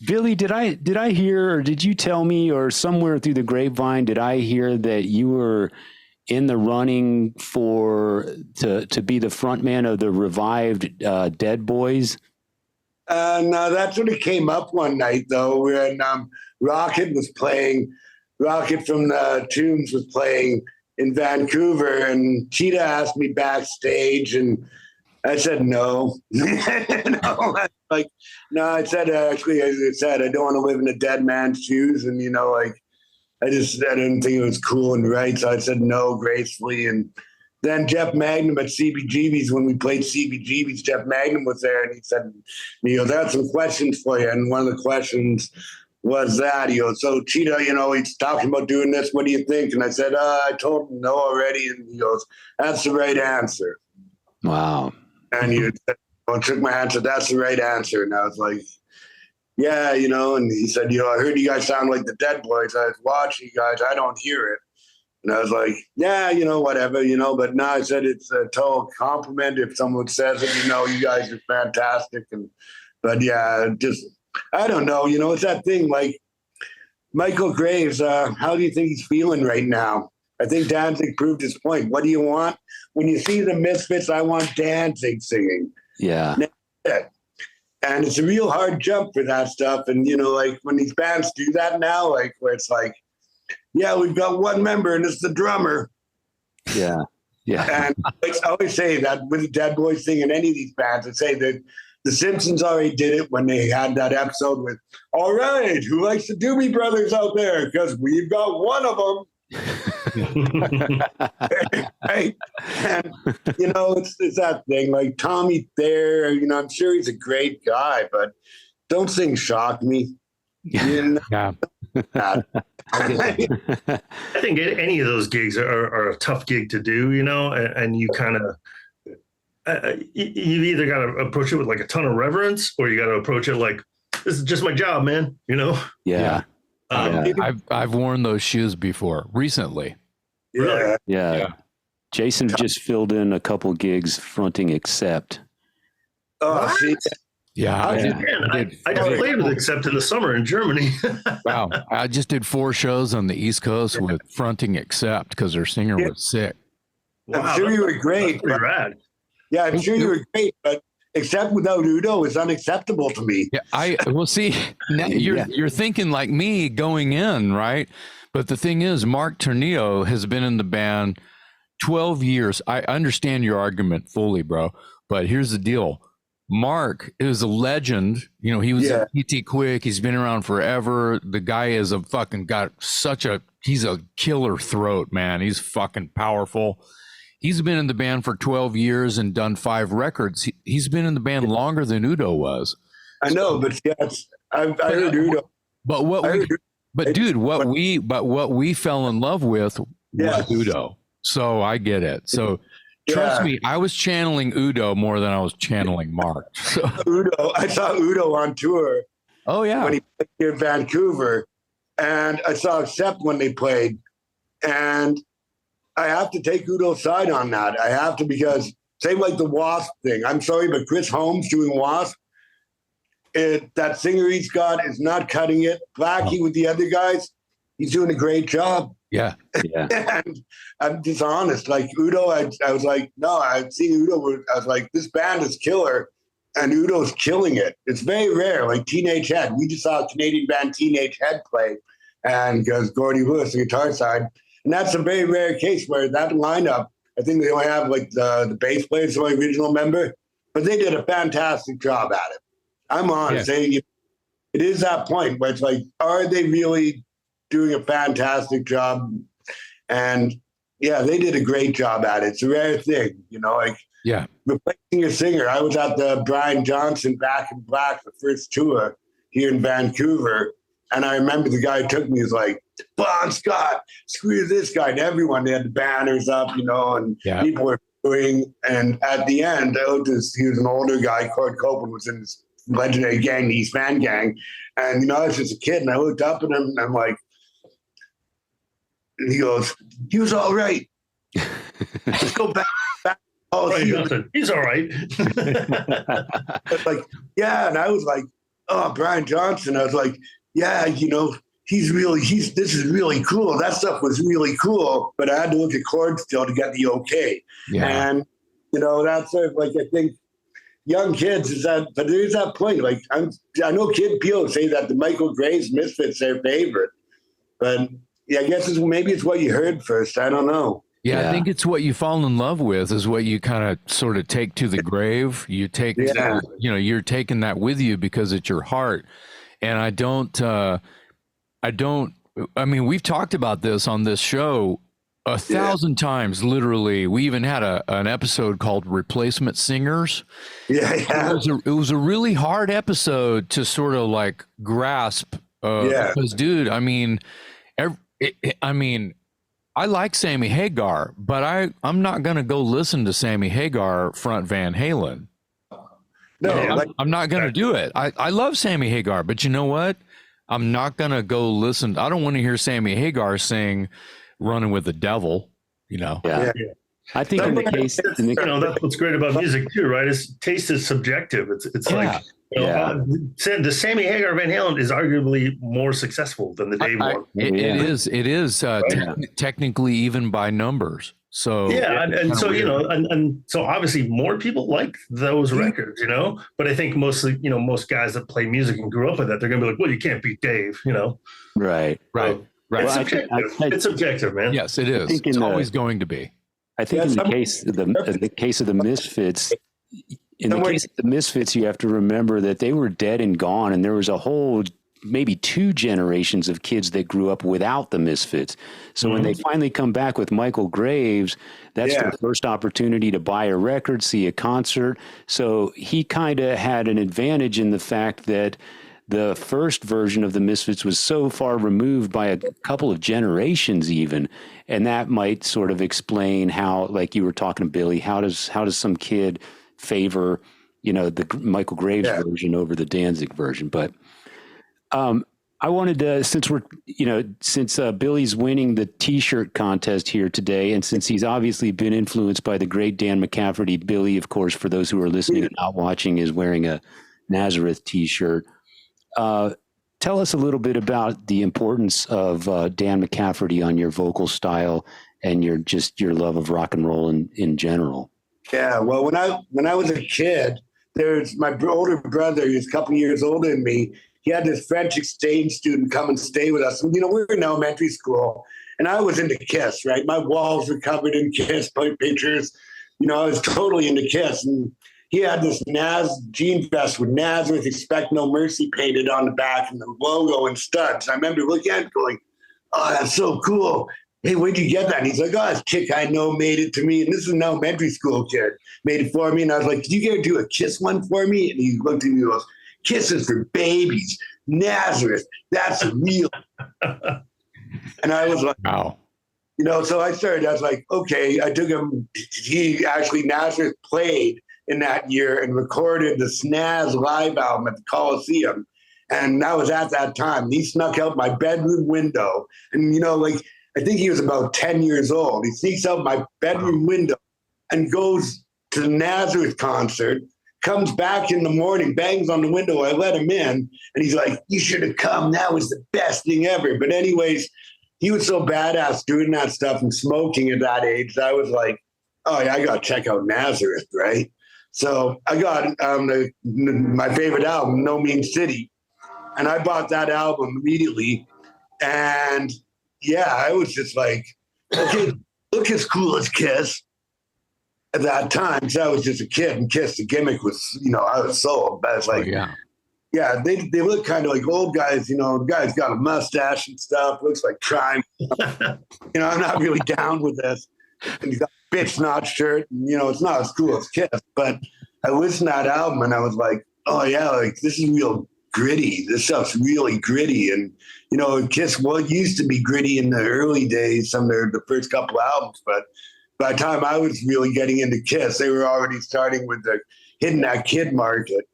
Billy, did I hear, or did you tell me, or somewhere through the grapevine, did I hear that you were in the running to be the front man of the revived Dead Boys? No, that sort of came up one night though, when Rocket from the Tombs was playing in Vancouver, and Cheetah asked me backstage, and I said no. I said I don't want to live in a dead man's shoes, and I didn't think it was cool and right, so I said no gracefully. And then Jeff Magnum at CBGB's, when we played CBGB's, Jeff Magnum was there, and he said, I have some questions for you, and one of the questions was that, so Cheetah, he's talking about doing this, what do you think? And I said, I told him no already, and he goes, that's the right answer. Wow. And he took my hand and said, that's the right answer. And I was like, yeah, and he said, I heard you guys sound like the Dead Boys. I was watching you guys. I don't hear it. And I was like, yeah, whatever, but now I said it's a total compliment if someone says it, you guys are fantastic. But yeah, just, I don't know, it's that thing, like Michael Graves, how do you think he's feeling right now? I think Danzig proved his point. What do you want? When you see the Misfits, I want Danzig singing. Yeah. And it's a real hard jump for that stuff. And, like when these bands do that now, like where it's like, yeah, we've got one member and it's the drummer. Yeah. Yeah. And I always say that with the Dead Boys thing in any of these bands, I say that the Simpsons already did it when they had that episode with, all right, who likes the Doobie Brothers out there? Because we've got one of them. Right? And, it's that thing, like Tommy Thayer, I'm sure he's a great guy, but don't sing Shock Me. Yeah. I think any of those gigs are a tough gig to do, and you kind of, you've either got to approach it with like a ton of reverence, or you got to approach it like, this is just my job, man, Yeah. I've worn those shoes before recently. Yeah. Jason just filled in a couple gigs fronting Accept. Oh, see? Yeah, I just played with Accept in the summer in Germany. Wow, I just did 4 shows on the East Coast with fronting Accept because their singer was sick. Wow, I'm sure you were great. Pretty rad. Yeah, I'm sure you were great, but Accept without Udo is unacceptable to me. Yeah, well, see, now you're thinking like me going in, right? But the thing is, Mark Tornillo has been in the band 12 years. I understand your argument fully, bro. But here's the deal. Mark is a legend. He was a PT Quick. He's been around forever. The guy is he's a killer throat, man. He's fucking powerful. He's been in the band for 12 years and done 5 records. He's been in the band longer than Udo was. I know, but yes, I heard Udo. But what we fell in love with was Udo. So I get it. So trust me, I was channeling Udo more than I was channeling Mark. So. I saw Udo on tour. Oh yeah, when he played here in Vancouver, and I saw Accept when they played, and I have to take Udo's side on that. I have to, because same like the Wasp thing. I'm sorry, but Chris Holmes doing Wasp, that singer he's got is not cutting it. Blackie with the other guys, he's doing a great job. Yeah. And I'm just honest. Like Udo, I was like, no, I've seen Udo. I was like, this band is killer, and Udo's killing it. It's very rare. Like Teenage Head, we just saw a Canadian band Teenage Head play, and because Gordy Lewis, the guitar side. And that's a very rare case where that lineup, I think they only have like the bass player, the only original member, but they did a fantastic job at it. I'm honest. It is that point where it's like, are they really doing a fantastic job? And yeah, they did a great job at it. It's a rare thing, replacing a singer. I was at the Brian Johnson Back in Black, the first tour here in Vancouver. And I remember the guy who took me was like, Bon Scott, screw this guy. And everyone, they had the banners up, and people were doing. And at the end, he was an older guy. Kurt Copeland was in this legendary gang, the East Van Gang. And, I was just a kid, and I looked up at him, and I'm like, and he goes, he was all right. Let's go back. He's all right. Like, yeah. And I was like, oh, Brian Johnson. I was like, yeah, this is really cool. That stuff was really cool, but I had to look at chords still to get the okay. Yeah. And, that's sort of like, I think young kids but there's that point. Like, I know people say that the Michael Graves Misfits their favorite, but yeah, I guess maybe it's what you heard first. I don't know. Yeah, I think it's what you fall in love with is what you kind of sort of take to the grave. You take, you're taking that with you because it's your heart. And I mean, we've talked about this on this show 1,000 times, literally. We even had an episode called Replacement Singers. Yeah. It was a really hard episode to sort of like grasp. Because, dude, I mean, I like Sammy Hagar, but I'm not going to go listen to Sammy Hagar front Van Halen. No, I'm not going to do it. I love Sammy Hagar, but you know what? I'm not going to go listen. I don't want to hear Sammy Hagar sing Running with the Devil, Yeah. I think that's what's great about music too, right? Taste is subjective. It's like, the Sammy Hagar Van Halen is arguably more successful than the Dave one. It is technically even by numbers. So and so obviously more people like those records, But I think mostly, most guys that play music and grew up with that, they're gonna be like, well, you can't beat Dave, Right. It's subjective. It's subjective, man. Yes, it is. It's always going to be. I think in the case of the Misfits, you have to remember that they were dead and gone, and there was a whole maybe 2 generations of kids that grew up without the Misfits. So when they finally come back with Michael Graves, that's their first opportunity to buy a record, see a concert. So he kind of had an advantage in the fact that the first version of the Misfits was so far removed by a couple of generations even, and that might sort of explain how, like you were talking to Billy, how does some kid favor, the Michael Graves version over the Danzig version? But I wanted to, since Billy's winning the T-shirt contest here today, and since he's obviously been influenced by the great Dan McCafferty, Billy, of course, for those who are listening and not watching, is wearing a Nazareth T-shirt. Tell us a little bit about the importance of Dan McCafferty on your vocal style and your love of rock and roll in general. Yeah, well, when I was a kid, there's my older brother. He's a couple years older than me. He had this French exchange student come and stay with us. And, we were in elementary school, and I was into Kiss, right? My walls were covered in Kiss pictures. I was totally into Kiss. And he had this jean vest with Nazareth, Expect No Mercy painted on the back and the logo and studs. I remember looking at it going, oh, that's so cool. Hey, where'd you get that? And he's like, oh, this chick I know made it to me. And this is an elementary school kid. Made it for me. And I was like, did you get to do a Kiss one for me? And he looked at me and goes, Kiss is for babies. Nazareth, that's real. And I was like, wow. So I was like, okay. I took him. Nazareth played in that year and recorded the Snaz live album at the Coliseum. And that was at that time. He snuck out my bedroom window. And, I think he was about 10 years old. He sneaks out my bedroom window and goes to the Nazareth concert, comes back in the morning, bangs on the window. I let him in, and he's like, you should have come. That was the best thing ever. But anyways, he was so badass doing that stuff and smoking at that age that I was like, oh, yeah, I got to check out Nazareth, right? So I got my favorite album, No Mean City, and I bought that album immediately. And I was just like, okay, look as cool as Kiss at that time. Because I was just a kid, and Kiss, the gimmick was, I was so bad. It's like, they look kind of like old guys. The guy's got a mustache and stuff. Looks like crime. I'm not really down with this. And he's got a bitch snot shirt. And, it's not as cool as Kiss. But I listened to that album, and I was like, oh yeah, like this is real gritty. This stuff's really gritty. And, Kiss used to be gritty in the early days, some of the first couple albums, but by the time I was really getting into Kiss, they were already starting with the hitting that kid market.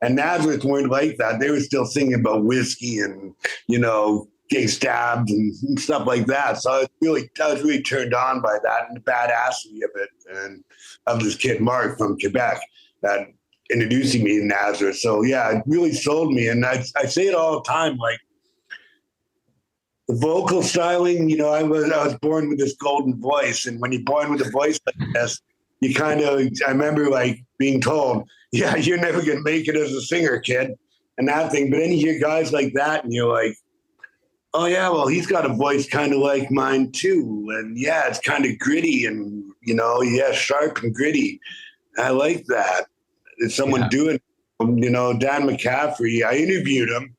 And Nazareth weren't like that. They were still singing about whiskey and, getting stabbed and stuff like that. So I was really turned on by that and the badassery of it, and of this kid Mark from Quebec that introducing me to Nazareth. So yeah, it really sold me. And I say it all the time, like the vocal styling, you know, I was born with this golden voice. And when you're born with a voice like this, you kind of, I remember like being told, yeah, you're never going to make it as a singer, kid, and that thing. But then you hear guys like that and you're like, oh yeah, well, he's got a voice kind of like mine too. And yeah, it's kind of gritty and, you know, yeah, sharp and gritty. I like that. There's someone doing, you know, Dan McCafferty, I interviewed him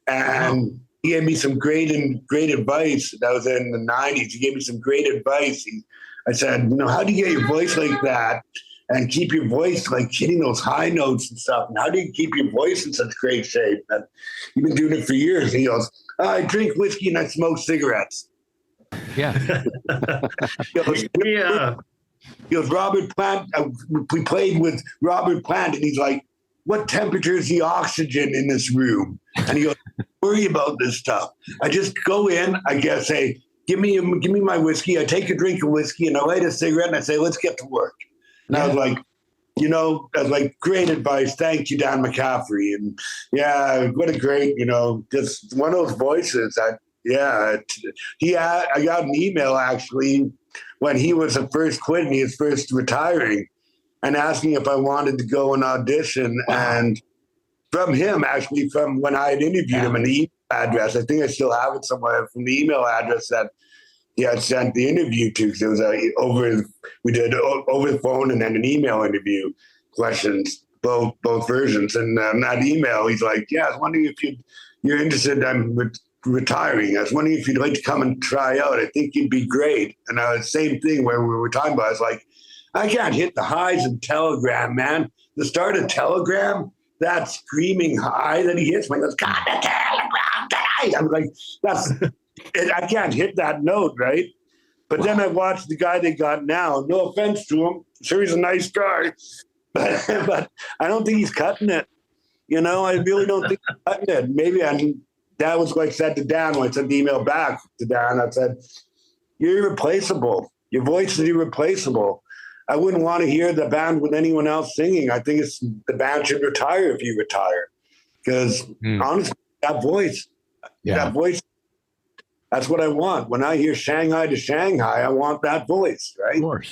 and he gave me some great advice. That was in the 90s. He gave me some great advice. I said, you know, how do you get your voice like that and keep your voice like hitting those high notes and stuff? And how do you keep your voice in such great shape? And you've been doing it for years. And he goes, I drink whiskey and I smoke cigarettes. Yeah. Yeah. He goes, Robert Plant, we played with Robert Plant, and he's like, what temperature is the oxygen in this room? And he goes, worry about this stuff. I just go in, I guess, say, give me my whiskey. I take a drink of whiskey and I light a cigarette and I say, let's get to work. And I was like, you know, great advice. Thank you, Dan McCafferty. And yeah, what a great, you know, just one of those voices. I got an email actually when he was first quitting, he was first retiring, and asking if I wanted to go and audition. Wow. And from him, actually, from when I had interviewed him, and the email address, I think I still have it somewhere, from the email address that he had sent the interview to, because it was we did over the phone and then an email interview, questions, both versions. And that email, he's like, yeah, I was wondering if you're interested in retiring. I was wondering if you'd like to come and try out. I think you'd be great. And same thing where we were talking about, I was like, I can't hit the highs in Telegram, man. The start of Telegram, that screaming high that he hits, when he goes, God, the Telegram tonight. I'm like, I can't hit that note, right? But then I watched the guy they got now. No offense to him. Sure, he's a nice guy. But I don't think he's cutting it. You know, I really don't think he's cutting it. Maybe that was what I said to Dan when I sent the email back to Dan. I said, you're irreplaceable. Your voice is irreplaceable. I wouldn't want to hear the band with anyone else singing. I think the band should retire if you retire. Because honestly, that voice, that's what I want. When I hear Shanghai to Shanghai, I want that voice, right? Of course.